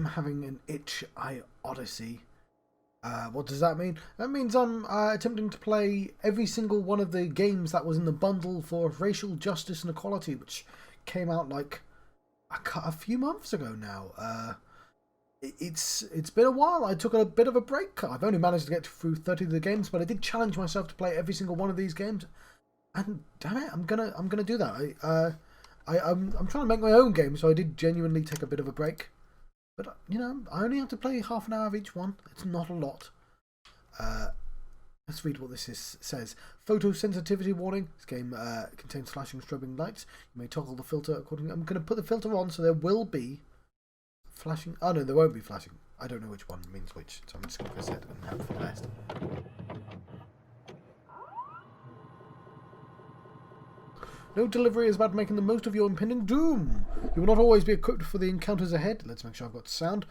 I'm having an Itch.iOdyssey. What does that mean? That means I'm attempting to play every single one of the games that was in the bundle for racial justice and equality, which came out like a few months ago now. It's been a while. I took a bit of a break. I've only managed to get through 30 of the games, but I did challenge myself to play every single one of these games. And damn it, I'm gonna do that. I'm trying to make my own game, so I did genuinely take a bit of a break. But you know, I only have to play half an hour of each one. It's not a lot. Let's read what this says. Photosensitivity warning. This game contains flashing strobing lights. You may toggle the filter accordingly. I'm going to put the filter on, so there will be flashing. Oh no, there won't be flashing. I don't know which one means which, so I'm just going to press it and hope for the best. No delivery is about making the most of your impending doom. You will not always be equipped for the encounters ahead. Let's make sure I've got sound.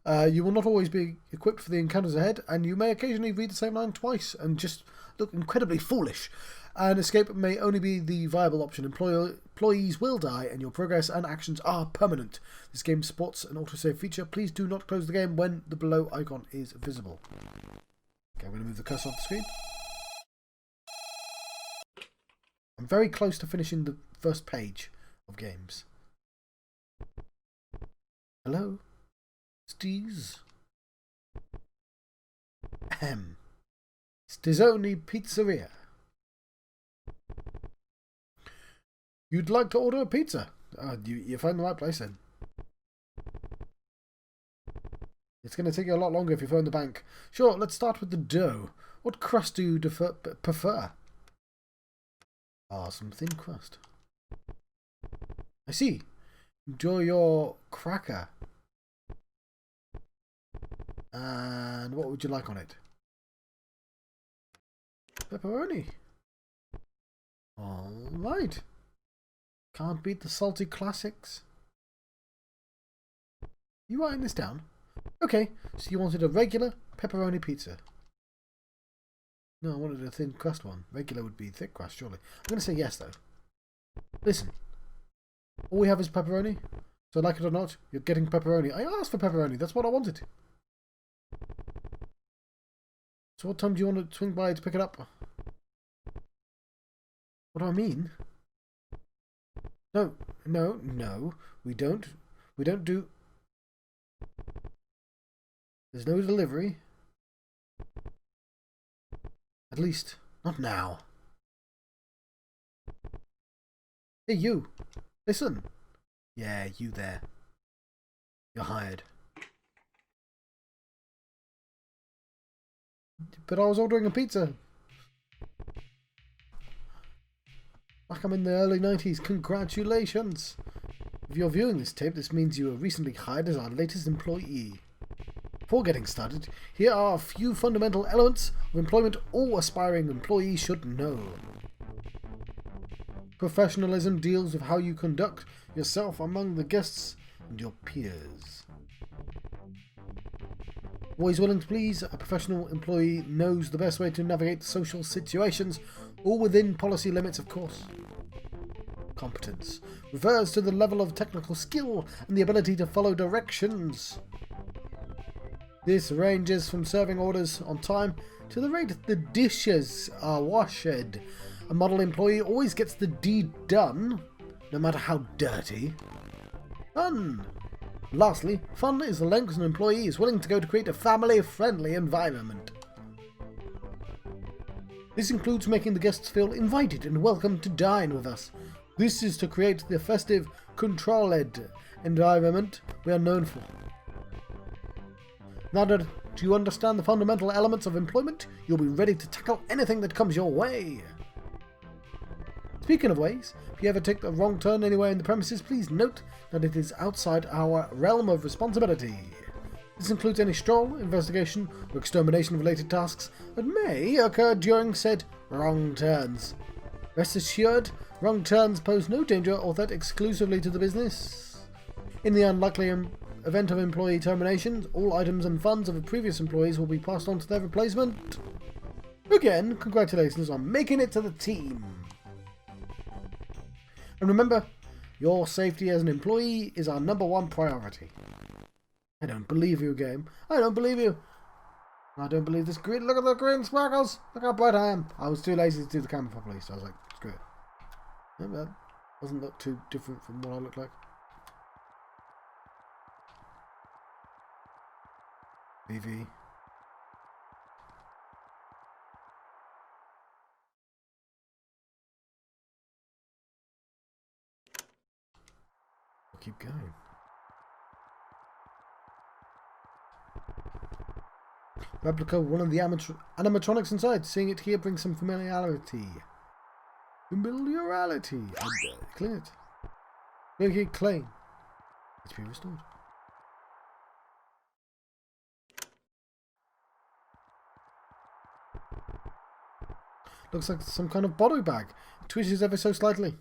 You will not always be equipped for the encounters ahead, and you may occasionally read the same line twice and just look incredibly foolish. And escape may only be the viable option. Employees will die, and your progress and actions are permanent. This game supports an autosave feature. Please do not close the game when the below icon is visible. Okay, I'm going to move the cursor off the screen. I'm very close to finishing the first page of games. Hello? Steez? Stizzoni Pizzeria. You'd like to order a pizza? You found the right place then. It's going to take you a lot longer if you phone the bank. Sure, let's start with the dough. What crust do you prefer? Some thin crust. I see. Enjoy your cracker. And what would you like on it? Pepperoni. Alright. Can't beat the salty classics. You writing this down? Okay, so you wanted a regular pepperoni pizza. No, I wanted a thin crust one. Regular would be thick crust, surely. I'm going to say yes, though. Listen. All we have is pepperoni. So like it or not, you're getting pepperoni. I asked for pepperoni. That's what I wanted. So what time do you want to swing by to pick it up? What do I mean? No. We don't do... There's no delivery. At least, not now. Hey, you. Listen. Yeah, you there. You're hired. But I was ordering a pizza. Like I'm in the early 90s. Congratulations. If you're viewing this tape, this means you were recently hired as our latest employee. Before getting started, here are a few fundamental elements of employment all aspiring employees should know. Professionalism deals with how you conduct yourself among the guests and your peers. Always willing to please, a professional employee knows the best way to navigate social situations, all within policy limits, of course. Competence refers to the level of technical skill and the ability to follow directions. This ranges from serving orders on time to the rate the dishes are washed. A model employee always gets the deed done, no matter how dirty. Fun. Lastly, fun is the length an employee is willing to go to create a family-friendly environment. This includes making the guests feel invited and welcome to dine with us. This is to create the festive, controlled environment we are known for. Now that you understand the fundamental elements of employment, you'll be ready to tackle anything that comes your way. Speaking of ways, if you ever take the wrong turn anywhere in the premises, please note that it is outside our realm of responsibility. This includes any stroll, investigation, or extermination-related tasks that may occur during said wrong turns. Rest assured, wrong turns pose no danger or threat exclusively to the business. In the unlikely event of employee termination, all items and funds of the previous employees will be passed on to their replacement. Again, congratulations on making it to the team. And remember, your safety as an employee is our #1 priority. I don't believe you, game. I don't believe you. I don't believe this green. Look at the green sparkles. Look how bright I am. I was too lazy to do the camera properly, so I was like, screw it. Yeah, that doesn't look too different from what I look like. BV. I'll keep going. Replica one of the animatronics inside. Seeing it here brings some familiarity. Familiarity. And clean it. Make it clean. It's been restored. Looks like some kind of bottle bag. It twitches ever so slightly.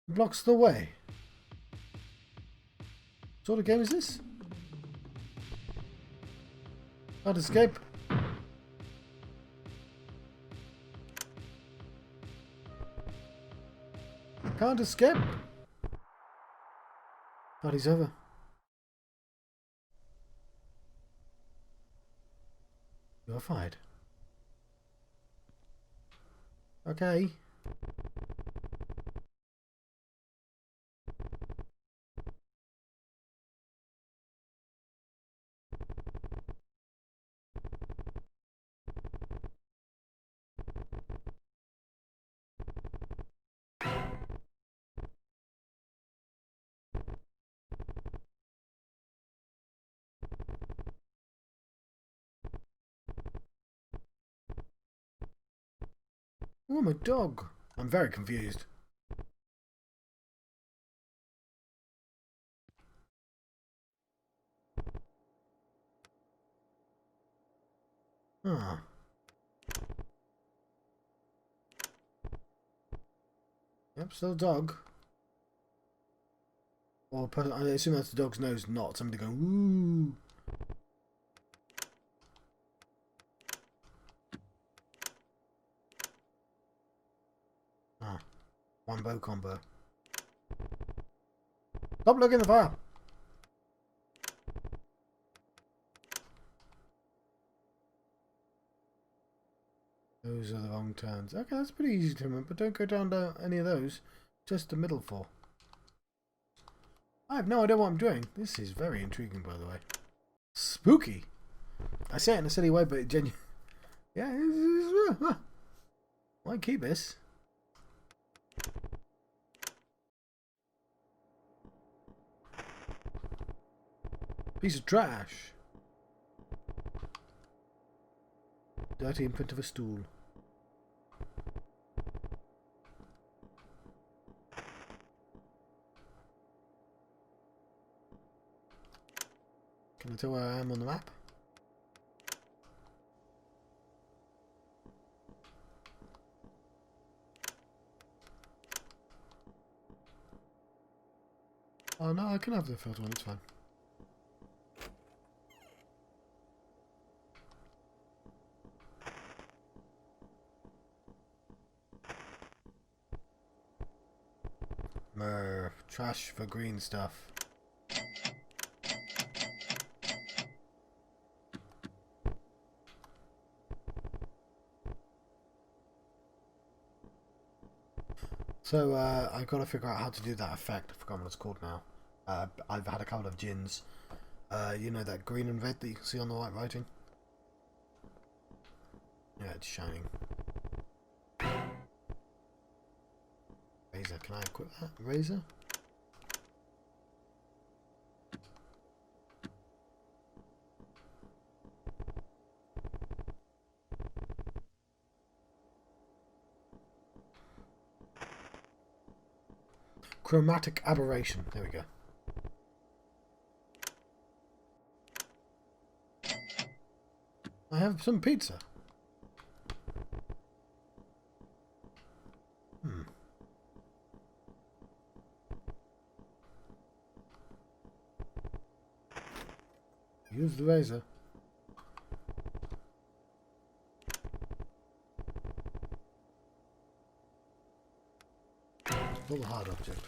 Blocks the way. What sort of game is this? Can't escape. Can't escape. Party's over. You're fired. Okay. Oh, I'm a dog. I'm very confused. Ah. Yep, still a dog. Or I assume that's the dog's nose, not somebody going, ooh. Ah. One bow combo. Stop looking at the fire! Those are the wrong turns. Okay, that's pretty easy to remember. Don't go down to any of those. Just the middle four. I have no idea what I'm doing. This is very intriguing, by the way. Spooky! I say it in a silly way, but it genuinely... Yeah, why keep this? Piece of trash. Dirty imprint of a stool. Can I tell where I am on the map? Oh no, I can have the third one, it's fine. Murph, trash for green stuff. So, I've got to figure out how to do that effect. I forgot what it's called now. I've had a couple of gins. You know that green and red that you can see on the white writing? Yeah, it's shining. Razor, can I equip that? Razor? Chromatic aberration. There we go. I have some pizza. Use the razor. Pull the hard object.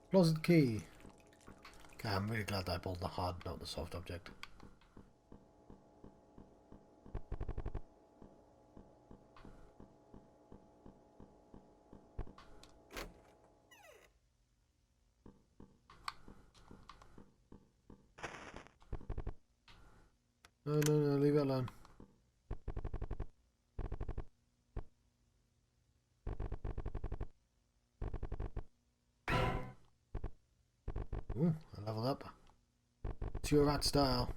Closet key. Okay, I'm really glad that I pulled the hard, not the soft object. No, no, no, leave it alone. Ooh, I leveled up. It's your rat style.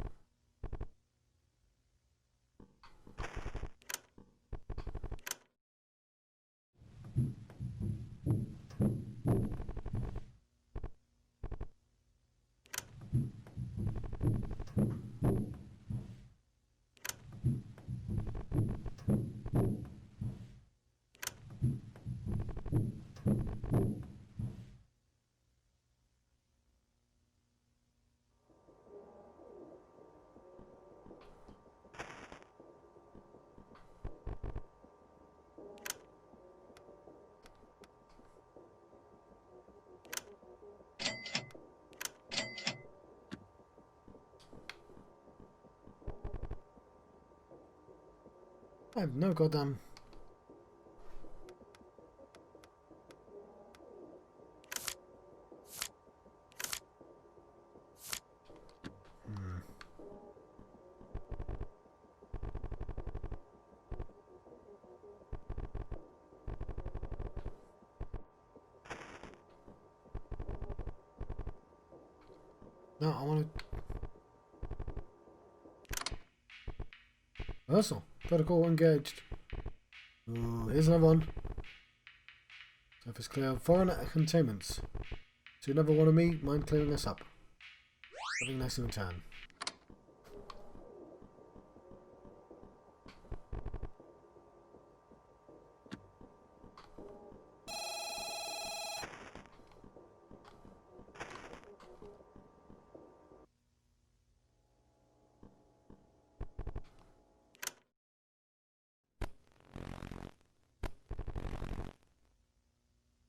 I have no goddamn... No, I want to... Rehearsal. Protocol engaged. Ooh, here's another one. Surface clear. Foreign containments. So you never want to meet, mind clearing us up. Something nice in return.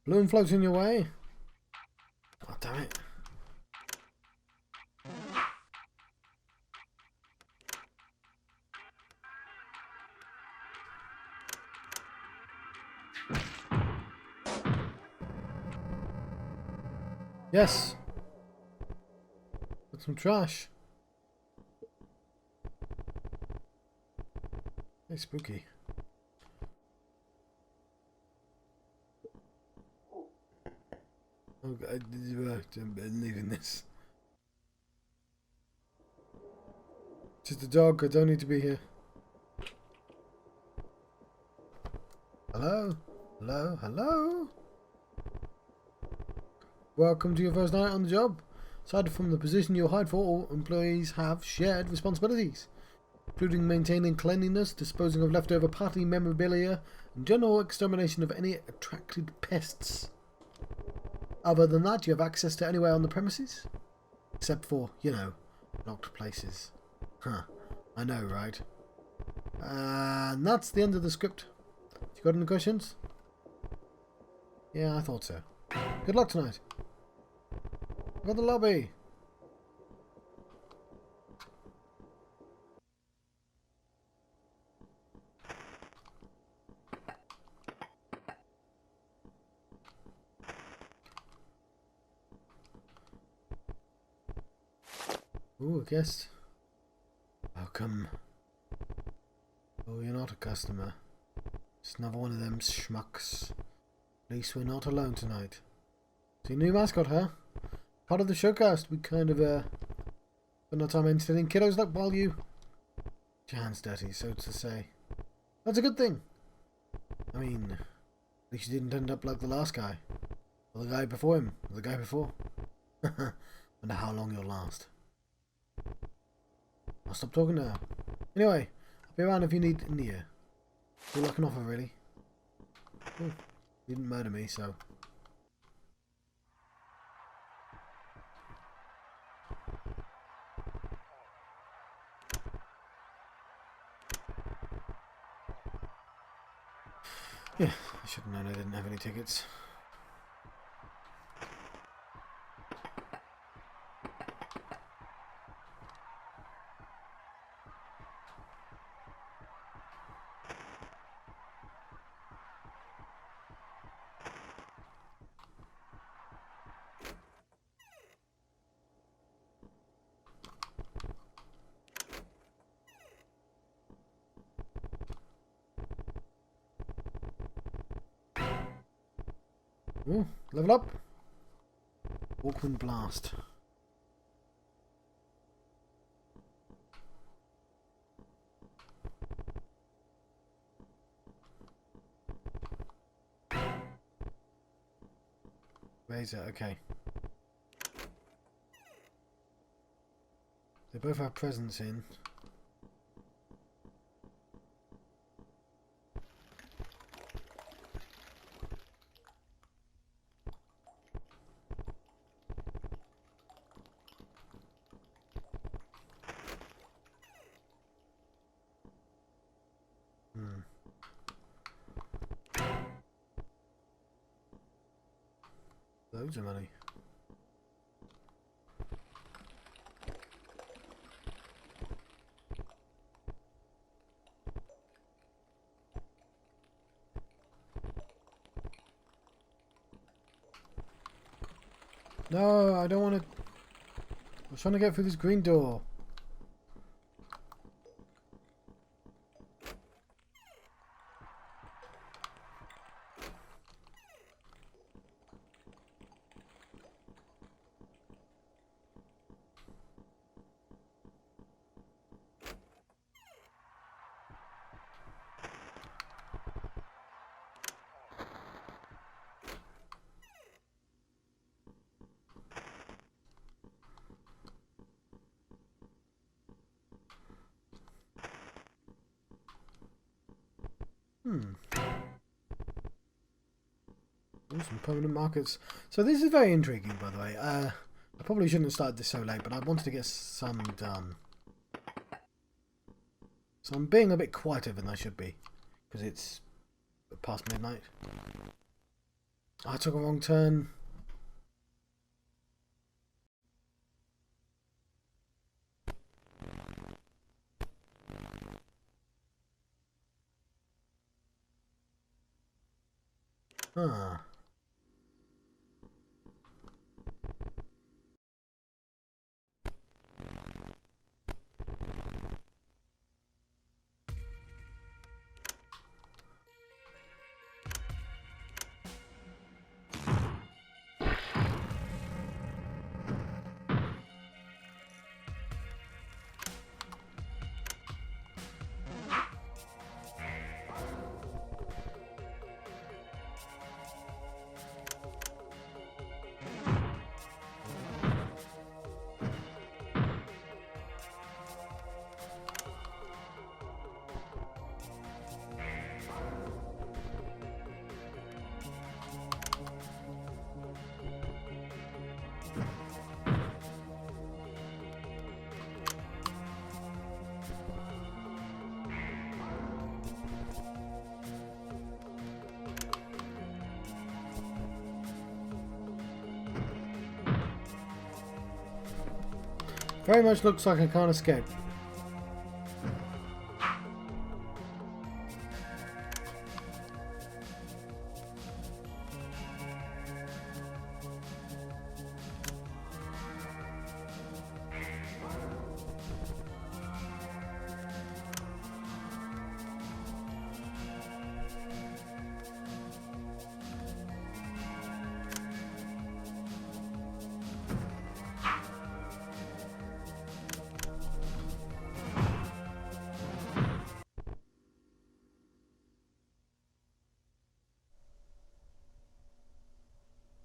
Balloon floating your way. Oh, damn it. Yes. Got some trash. Hey, spooky. Oh, I'm leaving this. Just a dog. I don't need to be here. Hello? Hello? Hello? Welcome to your first night on the job. Aside from the position you'll hide for, all employees have shared responsibilities, including maintaining cleanliness, disposing of leftover party memorabilia, and general extermination of any attracted pests. Other than that, you have access to anywhere on the premises. Except for, you know, locked places. Huh. I know, right? And that's the end of the script. You got any questions? Yeah, I thought so. Good luck tonight. Got the lobby. Ooh, a guest. Welcome. Oh, you're not a customer. Just another one of them schmucks. At least we're not alone tonight. See, new mascot, huh? Part of the showcast. We kind of, spend our time entertaining kiddos like while you... Get your hands dirty, so to say. That's a good thing. I mean, at least you didn't end up like the last guy. Or the guy before him. Or the guy before. Wonder how long you'll last. I'll stop talking now. Anyway, I'll be around if you need an ear. Feel like an offer, really. Oh, you didn't murder me, so... Yeah, I should have known I didn't have any tickets. Ooh, level up. Walkman Blast. Razor, okay. They both have presents in. Loads of money. No, I don't want to. I'm trying to get through this green door. Some permanent markets. So this is very intriguing, by the way. I probably shouldn't have started this so late, but I wanted to get some done. So I'm being a bit quieter than I should be, because it's past midnight. I took a wrong turn. Ah. Very much looks like I can't escape.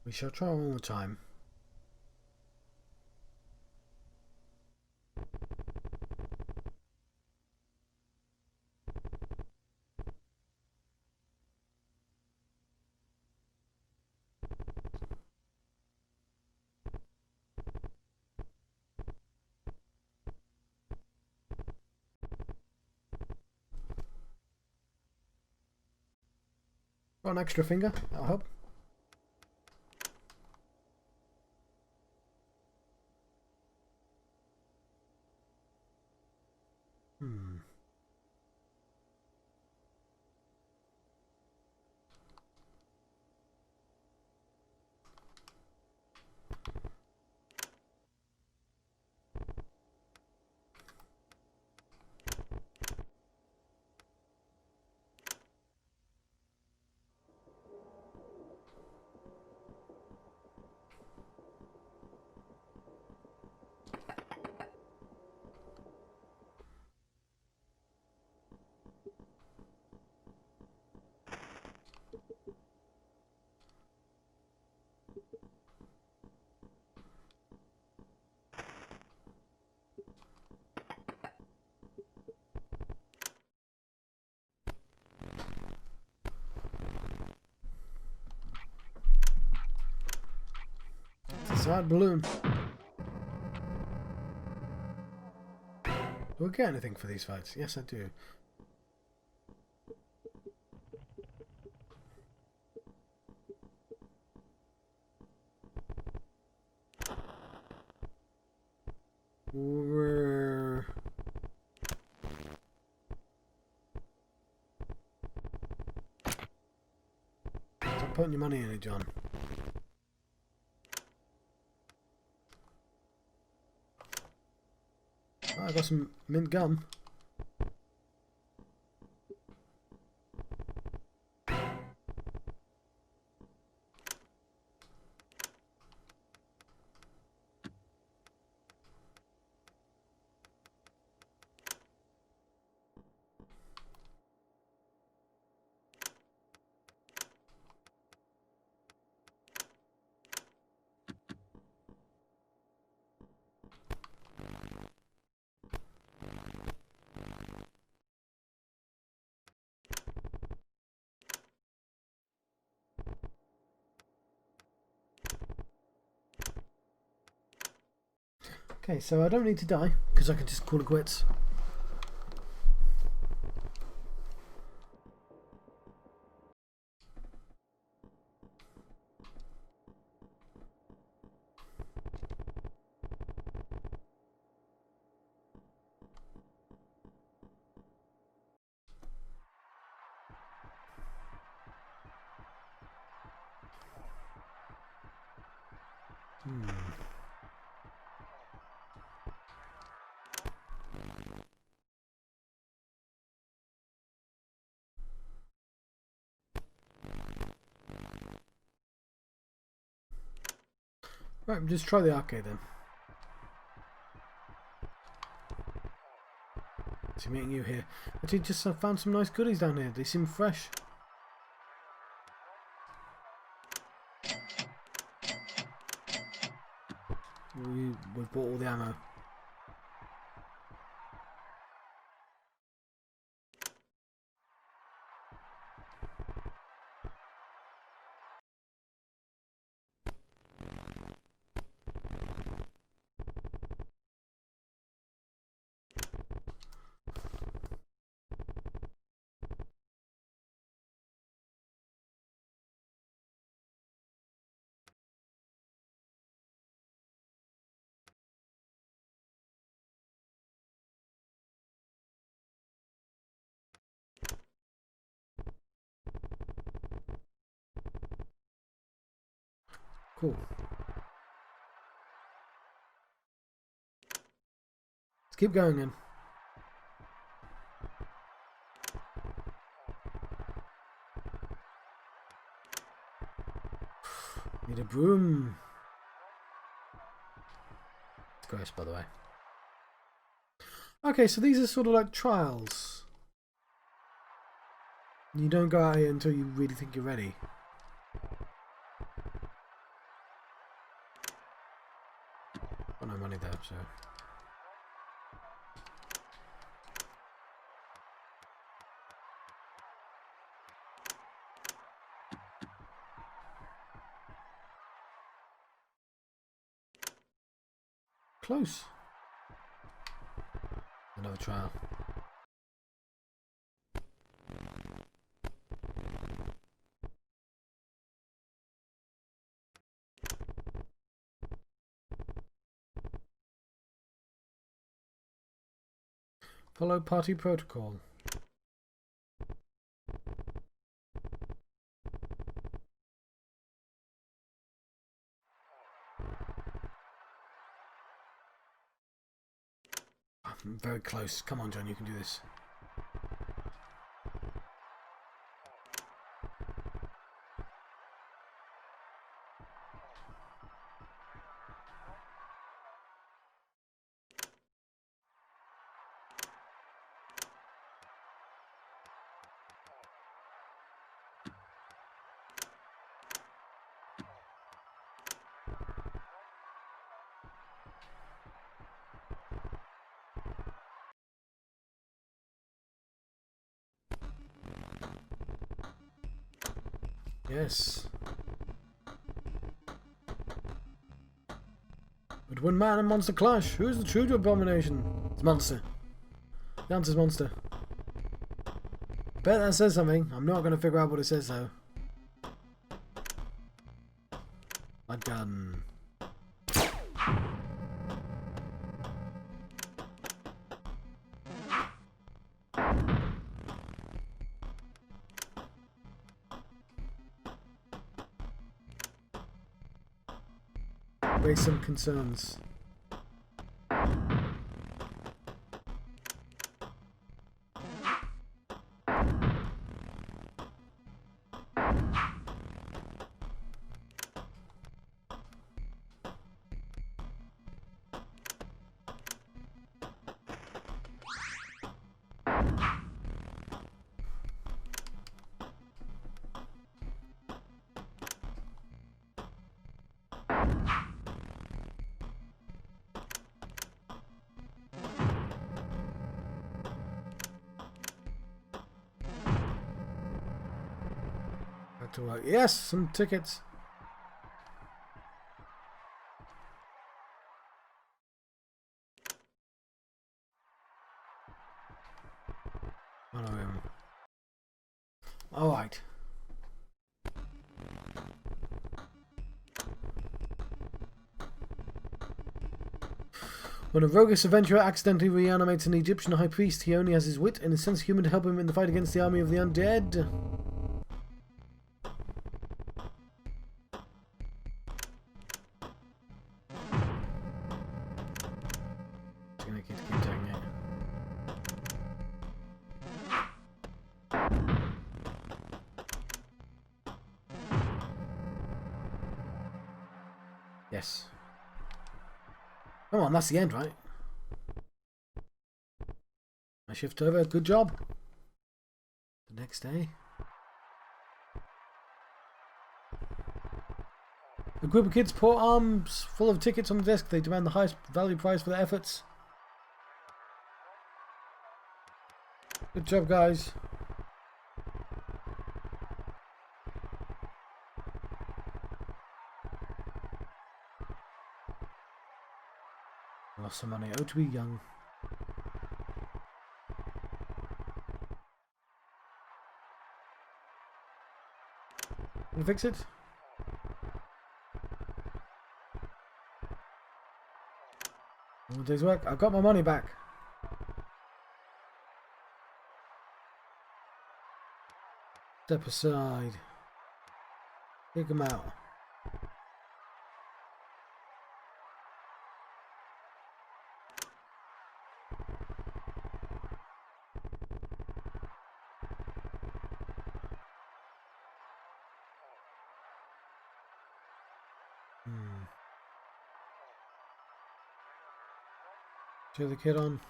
We shall try one more time. Got an extra finger, that'll help. Sad balloon. Do I get anything for these fights? Yes, I do. Stop putting your money in it, John. Oh, I got some mint gum. Okay, so I don't need to die, because I can just call it quits. Right, just try the arcade then. See, meeting you here. Actually, just found some nice goodies down here. They seem fresh. We've bought all the ammo. Cool. Let's keep going then. Need a broom. It's gross, by the way. Okay, so these are sort of like trials. You don't go out here until you really think you're ready. Got no money there, so. Close. Another trial. Follow party protocol. I'm very close. Come on, John, you can do this. Yes. But when man and monster clash, who's the true abomination? It's monster. The answer's monster. Bet that says something. I'm not going to figure out what it says though. My gun. Raise some concerns. To work. Yes, some tickets. All right. When a roguish adventurer accidentally reanimates an Egyptian high priest, he only has his wit and his sense of humor to help him in the fight against the army of the undead. Yes. Come on, that's the end, right? My shift over. Good job. The next day. A group of kids pour arms full of tickets on the desk. They demand the highest value price for their efforts. Good job, guys. Lost some money. Oh, to be young. Can I fix it? One day's work. I've got my money back. Step aside. Kick him out. Cheer the kid on.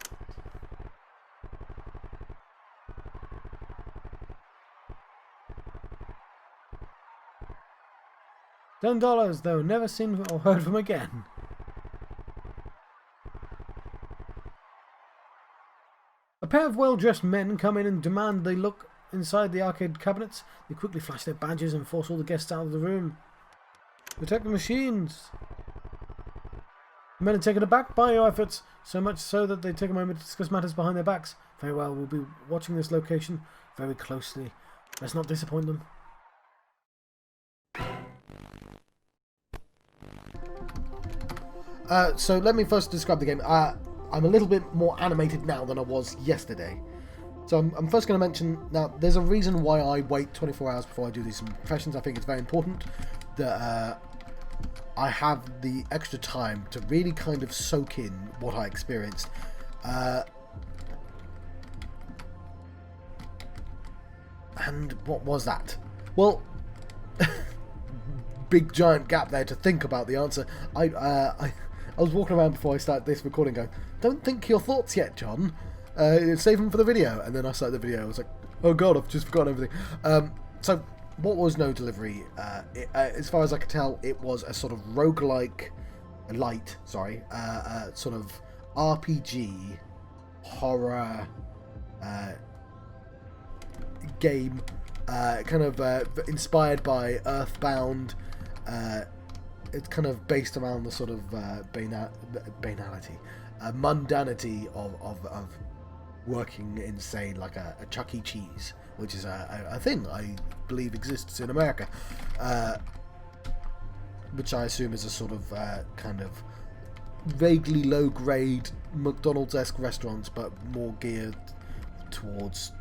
$10, though. Never seen or heard from again. A pair of well-dressed men come in and demand they look inside the arcade cabinets. They quickly flash their badges and force all the guests out of the room. Protect the machines. The men are taken aback by your efforts, so much so that they take a moment to discuss matters behind their backs. Very well, we'll be watching this location very closely. Let's not disappoint them. So let me first describe the game. I'm a little bit more animated now than I was yesterday. So I'm first going to mention, now there's a reason why I wait 24 hours before I do these impressions. I think it's very important that I have the extra time to really kind of soak in what I experienced. And what was that? Well, big giant gap there to think about the answer. I was walking around before I started this recording going, don't think your thoughts yet, John. Save them for the video. And then I started the video. I was like, oh god, I've just forgotten everything. So what was No Delivery? As far as I could tell, it was a sort of roguelike, sort of RPG horror game, kind of inspired by Earthbound, it's kind of based around the sort of banality, mundanity of working in, say, like a Chuck E. Cheese, which is a thing I believe exists in America, which I assume is a sort of kind of vaguely low-grade McDonald's-esque restaurant, but more geared towards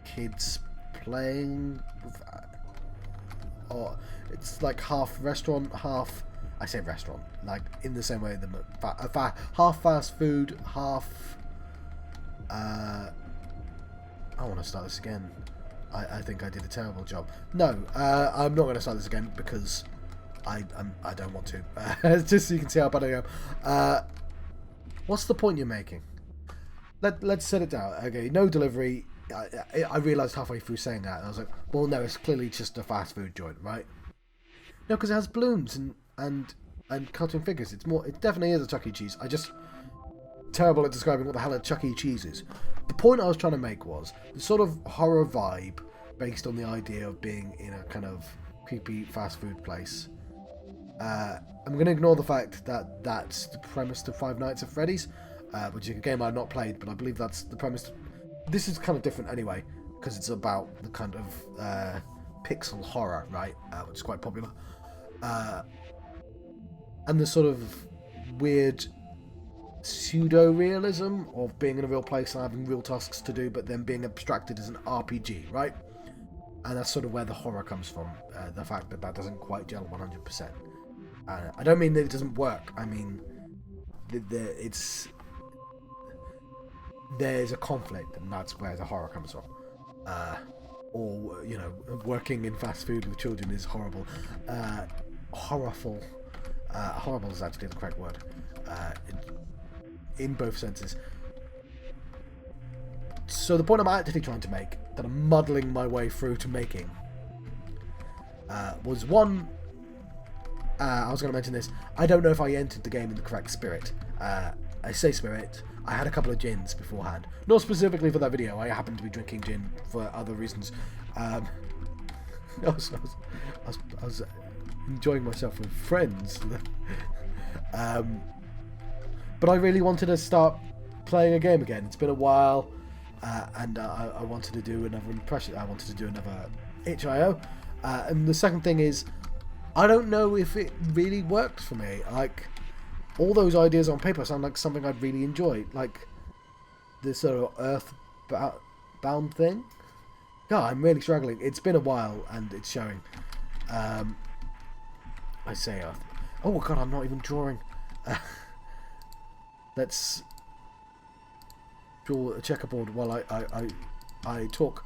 kids playing. Or it's like half restaurant, half, I say restaurant, like in the same way the half fast food, half. I want to start this again. I think I did a terrible job. No, I'm not going to start this again because I don't want to. Just so you can see how bad I am. What's the point you're making? Let's set it down. Okay, no delivery. I realised halfway through saying that, and I was like, well, no, it's clearly just a fast food joint, right? No, because it has balloons and cartoon figures. It definitely is a Chuck E. Cheese. I just terrible at describing what the hell a Chuck E. Cheese is. The point I was trying to make was the sort of horror vibe based on the idea of being in a kind of creepy fast food place. I'm going to ignore the fact that that's the premise to Five Nights at Freddy's, which is a game I've not played, but I believe that's the premise. This is kind of different anyway, because it's about the kind of pixel horror, right, which is quite popular. And the sort of weird pseudo-realism of being in a real place and having real tasks to do, but then being abstracted as an RPG, right? And that's sort of where the horror comes from, the fact that doesn't quite gel 100%. I don't mean that it doesn't work, I mean there's a conflict, and that's where the horror comes from. Or, you know, working in fast food with children is horrible. Horrible. Horrible is actually the correct word. In both senses. So the point I'm actually trying to make, that I'm muddling my way through to making, was one, I was going to mention this, I don't know if I entered the game in the correct spirit. I say spirit, I had a couple of gins beforehand. Not specifically for that video, I happened to be drinking gin for other reasons. I was enjoying myself with friends. But I really wanted to start playing a game again. It's been a while, and I wanted to do another impression. I wanted to do another Itch.io. And the second thing is, I don't know if it really worked for me. Like, all those ideas on paper sound like something I'd really enjoy. Like, this sort of earth-bound thing. God, I'm really struggling. It's been a while, and it's showing. I say earth. Oh, God, I'm not even drawing. Let's draw a checkerboard while I talk.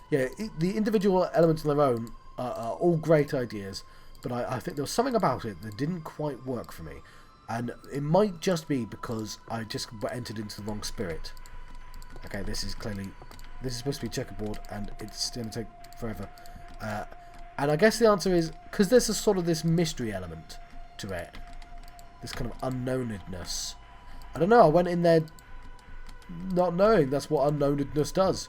Yeah, the individual elements on their own are all great ideas, but I think there was something about it that didn't quite work for me. And it might just be because I just entered into the wrong spirit. Okay, this is supposed to be a checkerboard, and it's going to take forever. And I guess the answer is, because there's a sort of this mystery element to it. This kind of unknownedness. I don't know, I went in there not knowing that's what unknownedness does.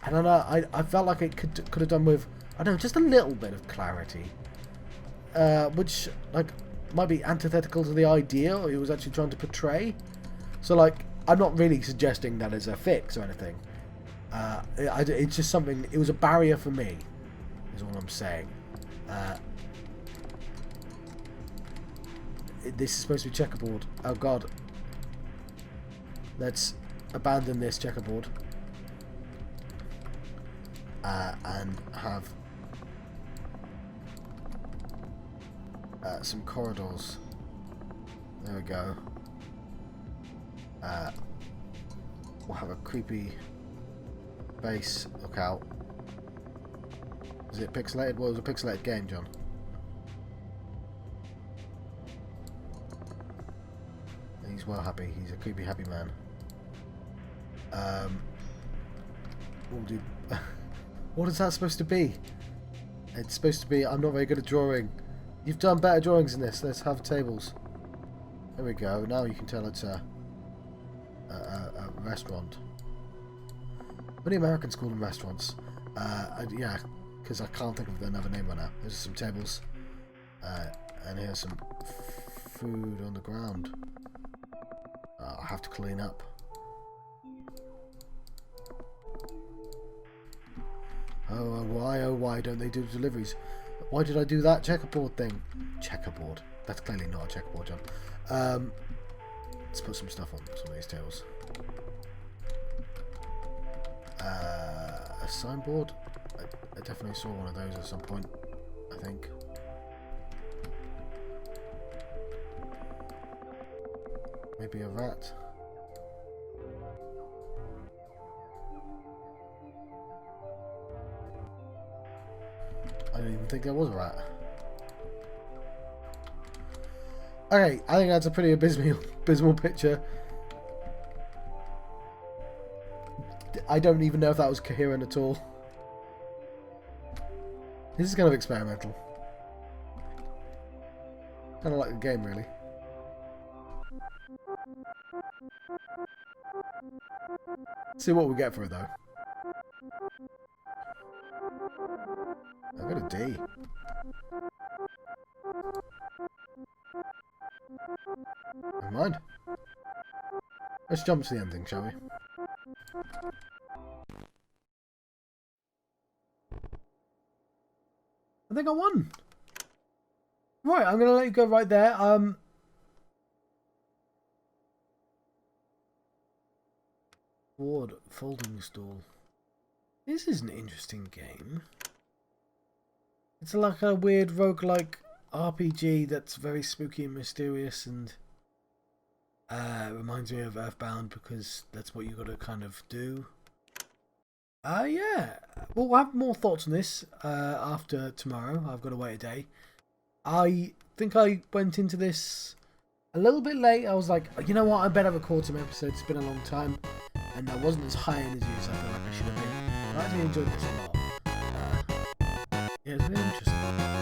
And I felt like it could have done with, I don't know, just a little bit of clarity. Which, like, might be antithetical to the idea he was actually trying to portray. So, like, I'm not really suggesting that as a fix or anything. It's just something, it was a barrier for me, is all I'm saying. This is supposed to be checkerboard. Oh, God. Let's abandon this checkerboard. And have some corridors. There we go. We'll have a creepy base. Look out. Is it pixelated? Well, it was a pixelated game, John. He's well happy. He's a creepy happy man. What is that supposed to be? It's supposed to be, I'm not very good at drawing. You've done better drawings than this. Let's have tables. There we go. Now you can tell it's a restaurant. Many Americans call them restaurants. Yeah, because I can't think of another name right now. There's some tables. And here's some food on the ground. I have to clean up. Oh why don't they do deliveries? Why did I do that checkerboard thing? Checkerboard. That's clearly not a checkerboard, John. Let's put some stuff on some of these tables. A signboard? I definitely saw one of those at some point, I think. Maybe a rat? I don't even think there was a rat. Okay, I think that's a pretty abysmal picture. I don't even know if that was coherent at all. This is kind of experimental. Kind of like a game, really. See what we get for it, though. I got a D. Never mind. Let's jump to the ending, shall we? I think I won. Right, I'm going to let you go right there. Ward folding stool. This is an interesting game. It's like a weird roguelike RPG that's very spooky and mysterious, and reminds me of Earthbound because that's what you got to kind of do. Yeah. Well, we'll have more thoughts on this after tomorrow. I've got to wait a day. I think I went into this a little bit late. I was like, you know what, I better record some episodes. It's been a long time. And I wasn't as high energy as I felt like I should have been. I actually enjoyed this a lot. Yeah, it's really interesting.